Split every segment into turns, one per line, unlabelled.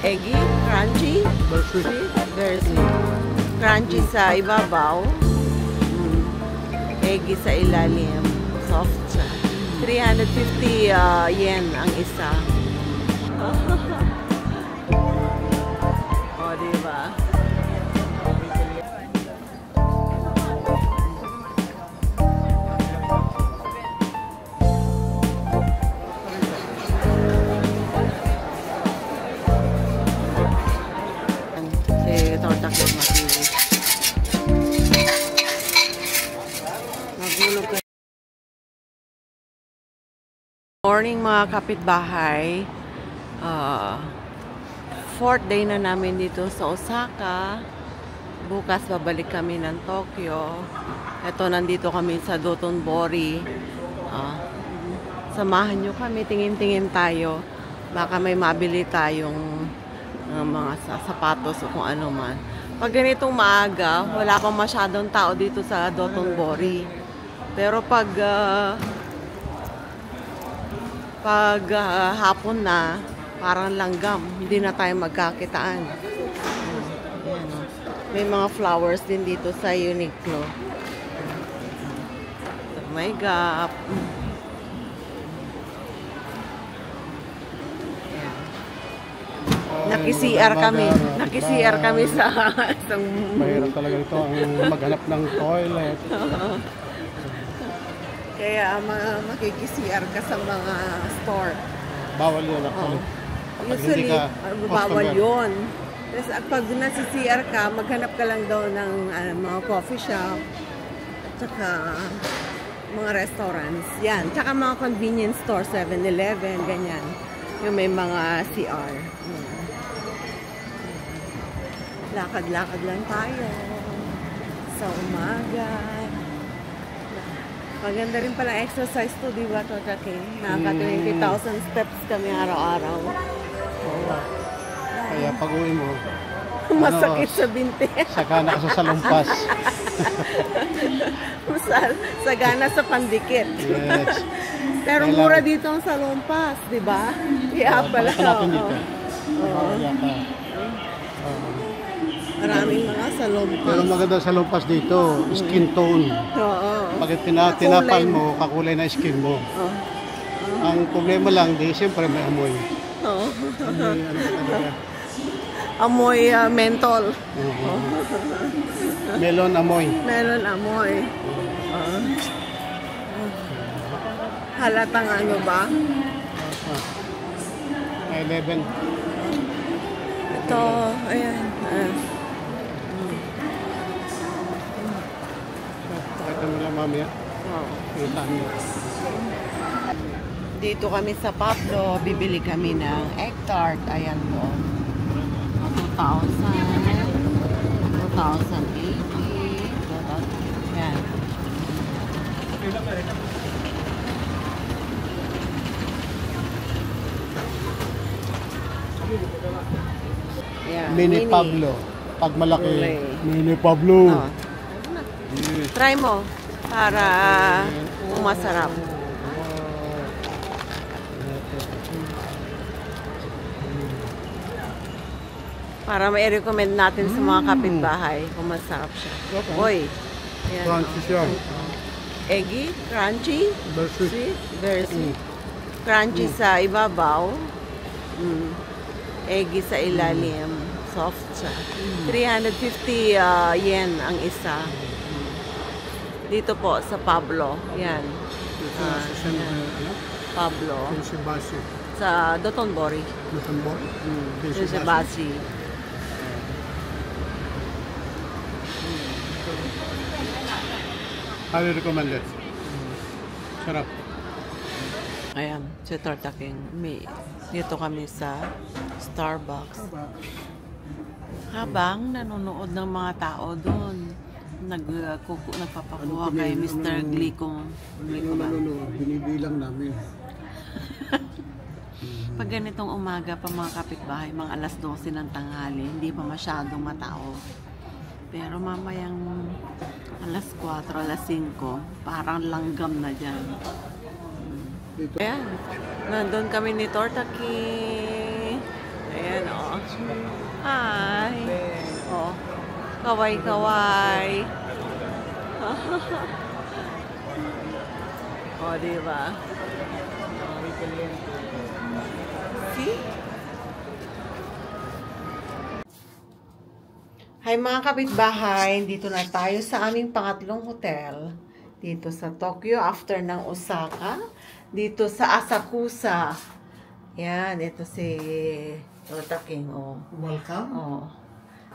Eggy, crunchy, sweet, very sweet. Crunchy sa ibabaw, eggy sa ilalim, soft siya. 350 yen ang isa. O, diba? Morning mga kapitbahay. Fourth day na namin dito sa Osaka. Bukas babalik kami ng Tokyo. Ito, nandito kami sa Dotonbori. Samahan nyo kami, tingin-tingin tayo. Baka may mabili tayong mga sapatos o kung ano man. Pag ganitong maaga, wala pang masyadong tao dito sa Dotonbori. Pero pag hapon na, parang langgam, hindi na tayo magkakitaan. May mga flowers din dito sa Uniqlo. Oh my God. Naki-CR kami. Naki-CR kami sa isang...
Mahirap talaga ito ang maghanap ng toilet.
Kaya makikisiar ka sa mga store.
Bawal yun actually.
Usually, bawal yun. Tapos pag nasi-CR ka, maghanap ka lang daw ng mga coffee shop, at saka mga restaurants. Yan. Tsaka mga convenience store, 7-Eleven, ganyan. Yung may mga CR. Lakad-lakad lang tayo sa umaga. Maganda rin pala exercise to, di ba, Tota King? Naka 20,000 steps kami araw-araw.
Kaya pag-uwi mo,
masakit sa binti.
Sagana ka sa salumpas.
Sagana sa pandikit.
Yes.
Pero mura dito ang salumpas, di ba? Kaya pala. Maraming mga salumpas.
Pero maganda salumpas dito, skin tone. Pag tinapal mo, kakulay na skin mo. Ang problema lang, siyempre may amoy.
Amoy mentol.
Melon amoy.
Melon amoy. Halatang ano ba?
11.
Ito, ayan.
Pakita mo lang mamaya.
Dito kami sa Pablo, bibili kami ng egg tart. Ayan po. 2,000, 2,080. Ayan. Yeah,
Mini Pablo. Pag malaki, Mini Pablo.
Try mo para masarap. Para ma-recommend natin sa mga kapitbahay kung masarap siya. Oy.
Crunchy siya.
Eggy, crunchy,
Very sweet.
sweet, very sweet. Crunchy sa ibabaw. Eggy sa ilalim. Soft siya. 350 yen ang isa. Dito po sa Pablo. Yan. Pablo. Sa Dotonbori.
Dotonbori?
Sa Basi.
Highly recommended. Sarap.
Ayan, si Tota King. Dito kami sa Starbucks. Habang nanonood ng mga tao doon, nagpapakuha kay Mr. Glico.
Binibilang namin.
Pag ganitong umaga pa mga kapitbahay, mga alas 12 ng tanghali, hindi pa masyadong matao. Pero mamayang alas 4, alas 5, parang langgam na dyan. Ayan, nandun kami ni Tota King. Ayan, oh. kaway-kaway. O, diba? See? Hi mga kapitbahay, dito na tayo sa aming pangatlong hotel. Dito sa Tokyo, after ng Osaka. Dito sa Asakusa. Yan, ito si Tota King. Oh.
Welcome.
Oh.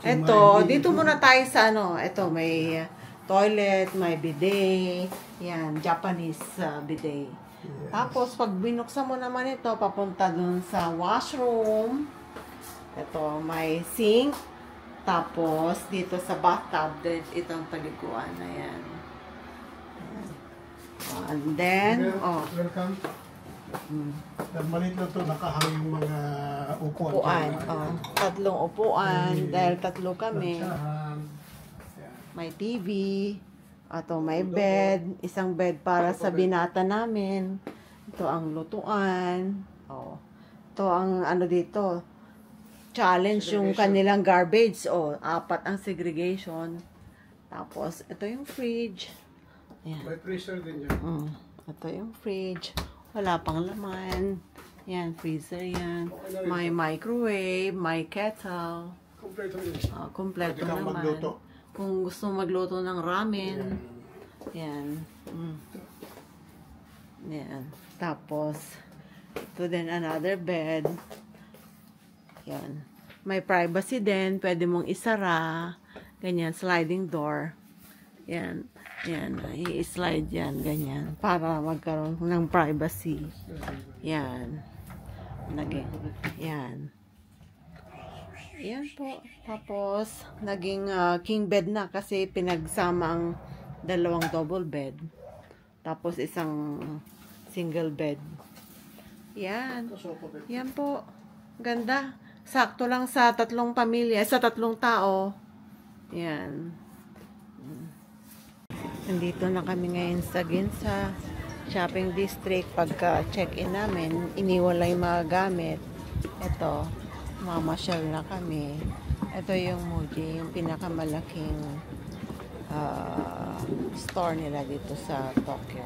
Ito, dito muna tayo sa ano. Ito, may toilet, may bidet. Yan, Japanese bidet. Yes. Tapos, pag binuksan mo naman ito, papunta dun sa washroom. Ito, may sink. Tapos, dito sa bathtub, itong paliguan na yan. And then,
welcome. Maliit lang ito, nakahang yung mga upuan.
Tatlong upuan, dahil tatlo kami. May TV. Ato, may bed. Isang bed para sa binata namin. Ito ang lutuan. Ito ang ano dito. Challenge yung kanilang garbage. 4 ang segregation. Tapos, ito yung fridge. Ayan.
May freezer din yan.
Ito yung fridge. Wala pang laman. Yan, freezer yan. May microwave, may kettle.
Kompleto din.
Kompleto naman. Magluto. Kung gusto magluto ng ramen. Yan. Yan. Tapos, ito din another bed. Yan. May privacy din. Pwede mong isara. Ganyan, sliding door. Yan. Yan. I-slide yan. Ganyan. Para magkaroon ng privacy. Yan. Yan. Yan po. Tapos, naging king bed na kasi pinagsama ang 2 double bed. Tapos, isang single bed. Yan. Yan po. Ganda. Sakto lang sa 3 pamilya, sa 3 tao. Yan. Nandito na kami ngayon sa Ginza Shopping District. Pagka check-in namin, iniwalay mga gamit. Ito, mamasyal na kami. Ito yung Muji, yung pinakamalaking store nila dito sa Tokyo.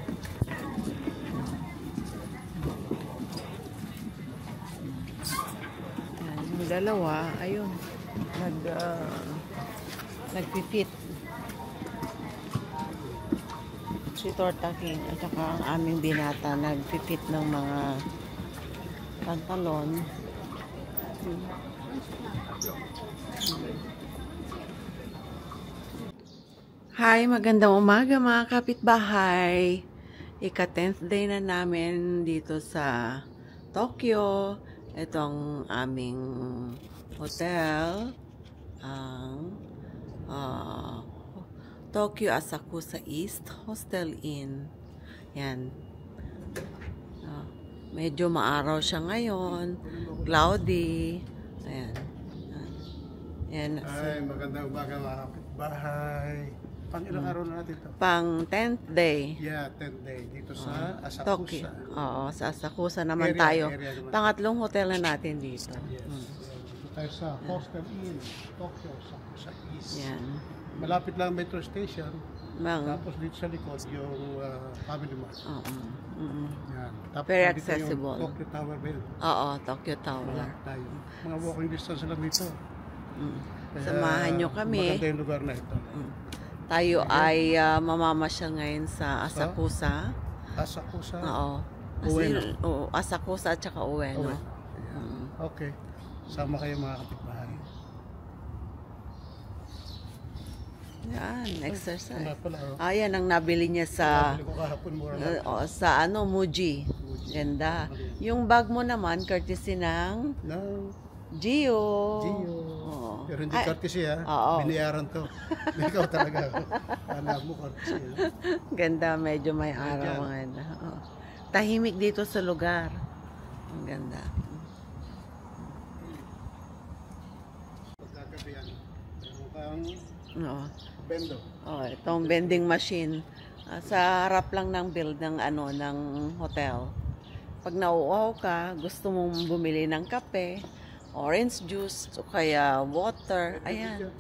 Yung dalawa, ayun, nagpipit. Si Tota King at saka ang aming binata nagpipit ng mga pantalon. Hi, magandang umaga mga kapitbahay. Ika-10th day na namin dito sa Tokyo. Ito ang aming hotel, ang Tokyo Asakusa East Hostel Inn. Yan. Medyo maaraw siya ngayon. Cloudy. Ayan. Yan.
Ay, magandang umaga mga kapitbahay. Pang ilang araw na natin ito?
Pang 10th day.
Yeah, 10th day. Dito sa Asakusa.
Tokyo. Oo, sa Asakusa naman tayo. Pangatlong hotel na natin dito.
Yes. Dito tayo sa Hostel Inn, Tokyo Asakusa East.
Yan.
Malapit lang metro station. Tapos dito sa likod yung Family Mart. Yan. Tapos
very accessible.
Yung Tokyo Tower ba yun?
Oo, Tokyo Tower.
Tayo. Mga walking distance lang dito. Kaya,
samahan nyo kami.
Maganda yung lugar na ito.
Tayo ay mamamasyal ngayon sa Asakusa.
Asakusa?
Oo.
Ueno.
Asakusa at saka Ueno.
Okay. Sama kayo mga kapitbahay.
Yan, exercise.
Yan
ang nabili niya sa
sa
Muji. Ganda. Yung bag mo naman, courtesy ng Gio.
Pero hindi courtesy binayaran to. Ikaw talaga. Alam mo courtesy.
Ganda, medyo may araw ngayon. Tahimik dito sa lugar. Ang ganda.
Pagkagabihan. Bendo.
Itong vending machine. Sa harap lang ng build ng hotel. Pag nauuhaw ka, gusto mong bumili ng kape, orange juice, o kaya water. Ayan.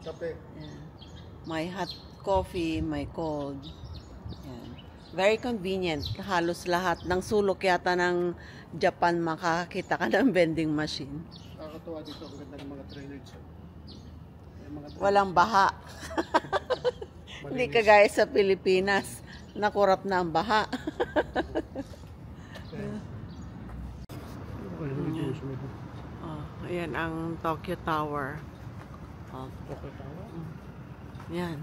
Kape.
Ayan. May hot coffee, may cold. Ayan. Very convenient. Halos lahat ng sulok yata ng Japan makakita ka ng vending machine.
Nakakatuwa dito. Ang ganda ng mga drainage.
Walang baha. Hindi kagaya sa Pilipinas. Nakurap na ang baha. Ayan ang Tokyo Tower.
Tokyo Tower?
Yan.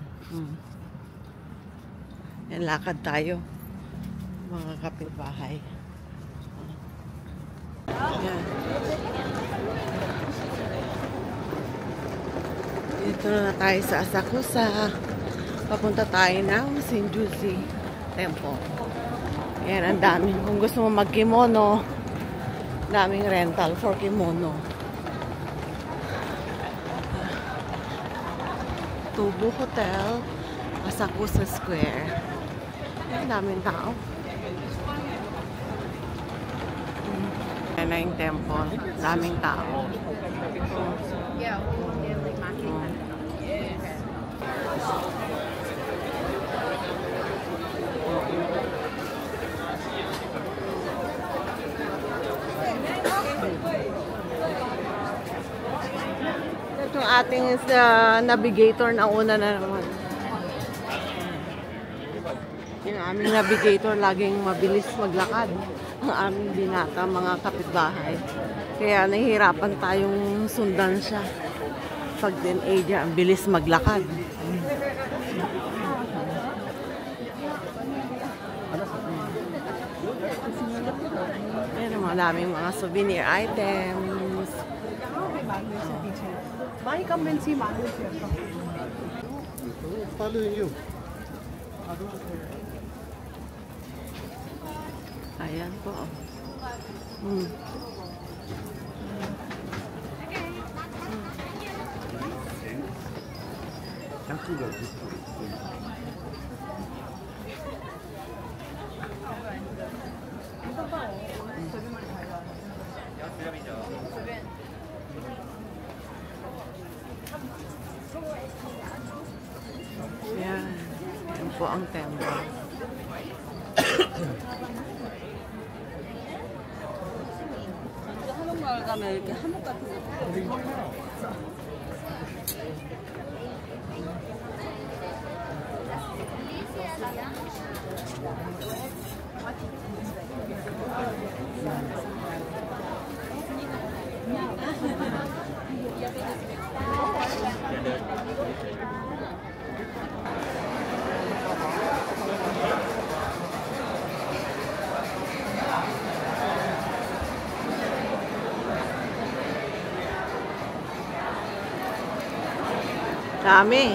Yan, lakad tayo. Mga kapitbahay. Yan. Dito na tayo sa Asakusa. Papunta tayo ng Shinjuku Temple. Yan, ang daming. Kung gusto mo mag-kimono, daming rental for kimono. Tubu Hotel, Asakusa Square. Ang daming tao. Yan na yung temple. Daming tao. Itong ating navigator na una na naman. Yung aming navigator laging mabilis maglakad. Ang aming binata, mga kapitbahay. Kaya nahihirapan tayong sundan siya. Pag din-age, ang bilis maglakad. Ayan, maraming mga souvenir items.
Following you.
Ayan po. Ayan. Ayan po ang temple. Dami.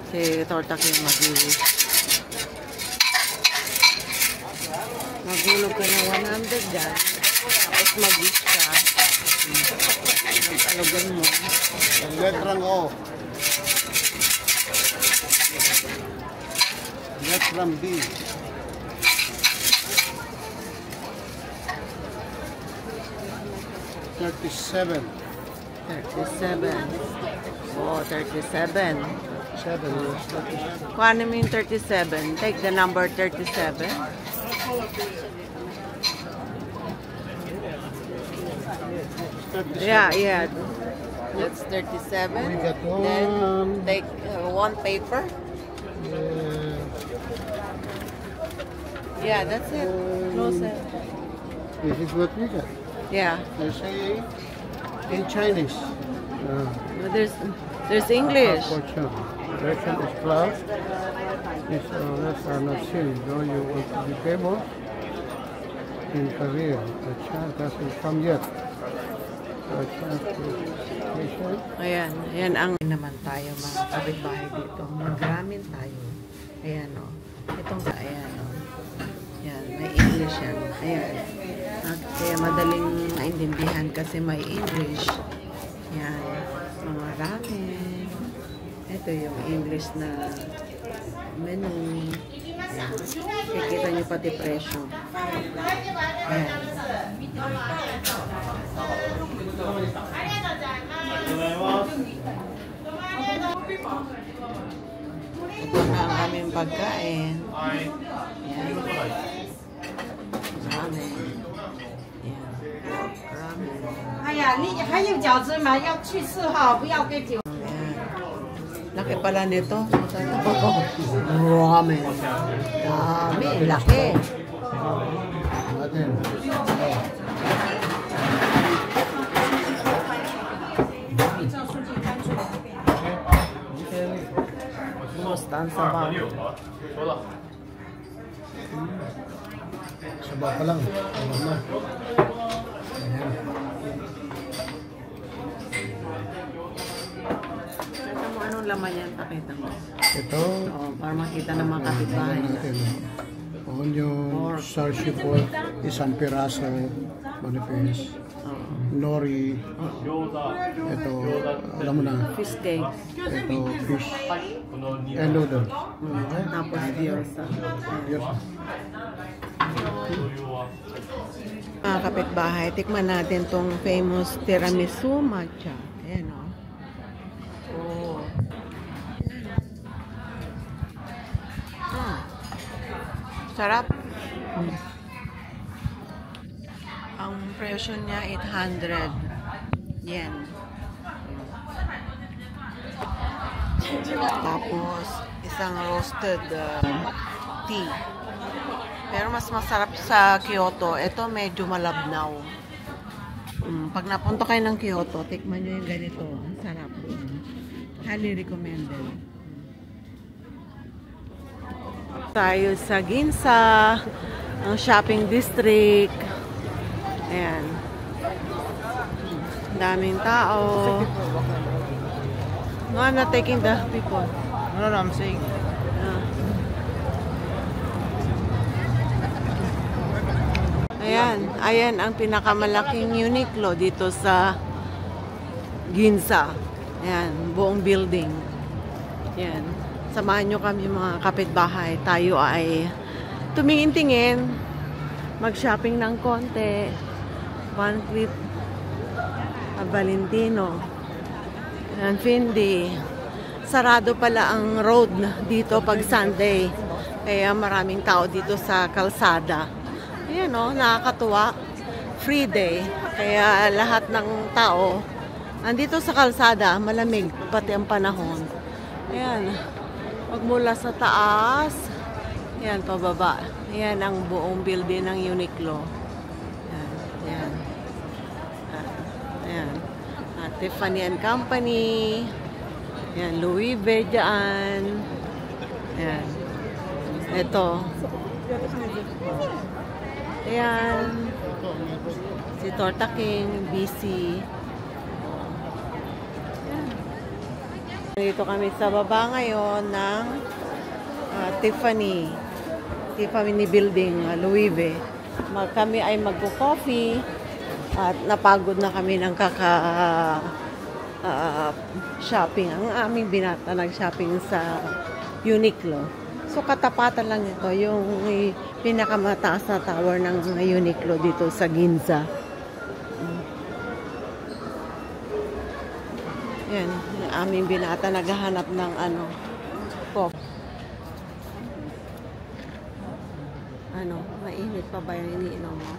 Si Torta King maghulog ka na 100 dyan. Tapos mag-wish ka. Talogan mo.
Ang letrang O. Letrang B. $37.
Oh, 37.
7.
Kung ano mean 37? Take the number 37. Yeah. That's 37.
We got
Then
one.
take one paper. Yeah, that's it. Close it.
This is what we got.
Yeah.
They say in Chinese.
There's English.
Direction is closed. These owners are not seen. Though you want to be famous in Korea, the chance doesn't come yet. The chance to patient.
Ayan ang naman tayo mga kapitbahay dito. Mag-ramen tayo. Ayan o. Ayan o. Ayan, may English yan. Ayan. Kaya madaling maintindihan kasi may English. Yan. Mga ramen. Ito yung English na menu. Yan. Kikita nyo pati presyo. Yan. Ito na ang aming pagkain. Yan. Ramen. Yan. Ramen.
哎呀，你还有饺子吗？要去4号，不要给酒。
Laki pala nito. Ramen. Dami. Laki. Kumusta ang sabaw?
Sabaw pa lang. Sabaw na. Ayan.
Kita mo anong laman yan? Pakita mo.
Ito.
Oo, para makita ng mga kapitbahay.
Onion, sarsi pork, isang piraso, manipis, nori, ito, alam mo na,
Fish cake.
ito, fish, and noodles.
Tapos gyoza.
Yes.
Mga kapitbahay, tikman natin tong famous tiramisu matcha. Ayan o. Oh. Sarap. Ang presyo niya 800 yen. Tapos isang roasted tea. Pero mas masarap sa Kyoto. Ito medyo malabnaw. Pag napunta kayo ng Kyoto, tikman nyo yung ganito. Ang sarap. Highly recommended. Tayo sa Ginza, ang shopping district. Ayan. Daming tao. No, I'm not taking the people.
No, I'm saying.
Ayan, ayan ang pinakamalaking Uniqlo dito sa Ginza. Ayan, buong building. Ayan. Samahan nyo kami mga kapitbahay. Tayo ay tumingin-tingin, mag-shopping ng konti. Van Cleef Valentino. Ayan, Fendi. Sarado pala ang road dito pag Sunday. Kaya maraming tao dito sa kalsada. Ayan o, nakakatuwa. Free day. Kaya lahat ng tao andito sa kalsada, malamig pati ang panahon. Ayan. Magmula sa taas, ayan, pababa. Ayan ang buong building ng Uniqlo. Ayan. Ayan. Ayan. Tiffany & Company. Ayan, Louis V dyan. Ayan. Ito. Ayan. Si Torta King, BC. Dito kami sa baba ngayon ng Tiffany Building, Louis V. Kami ay magko-coffee at napagod na kami ng shopping. Ang aming binata nag-shopping sa Uniqlo. So katapatan lang ito yung pinakamataas na tower ng Uniqlo dito sa Ginza. Yan, yung aming binata naghahanap ng coffee. Mainit pa ba yung iniinom mo?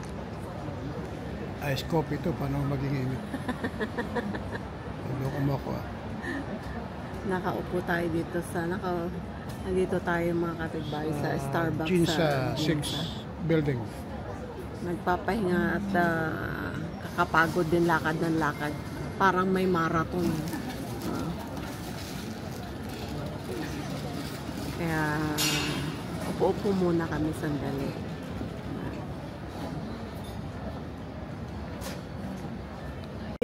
Ice coffee ito, paano maging init? Loko mo ako
Nakaupo tayo dito nandito tayo mga kapitbahay sa Starbucks
Ginza
sa
6 building.
Nagpapahinga at kakapagod din lakad ng lakad. Parang may marathon. Kaya upo-upo muna kami sandali.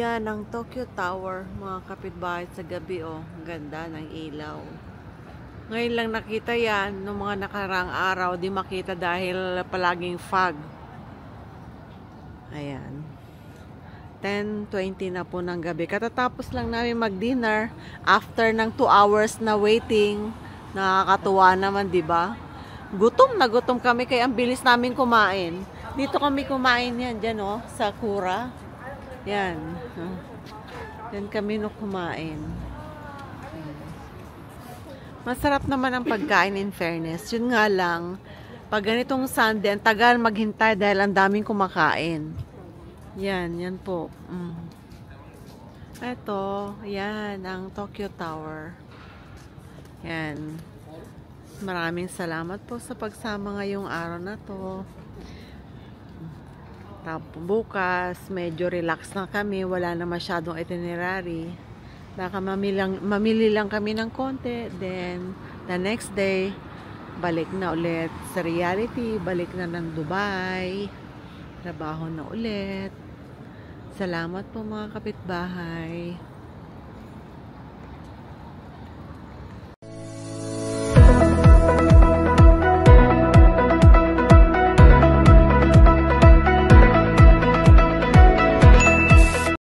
Yan ang Tokyo Tower, mga kapitbahay sa gabi ganda ng ilaw. Ngayon lang nakita yan, noong mga nakarang araw di makita dahil palaging fog. Ayan. 10:20 na po ng gabi. Katatapos lang namin mag-dinner after ng 2 hours na waiting. Nakakatuwa naman, di ba? Gutom na gutom kami kaya ang bilis namin kumain. Dito kami kumain yan, dyan oh, sa Kura. Yan. Yan kami no kumain. Masarap naman ang pagkain in fairness. Yun nga lang, pag ganitong Sunday, ang tagal maghintay dahil ang daming kumakain. Yan, yan po. Ito, yan, ang Tokyo Tower. Yan. Maraming salamat po sa pagsama ngayong araw na to. Tapos bukas, medyo relax na kami. Wala na masyadong itinerary. Baka mamili lang kami ng konti. Then, the next day, balik na ulit sa reality. Balik na ng Dubai. Trabaho na ulit. Salamat po mga kapitbahay.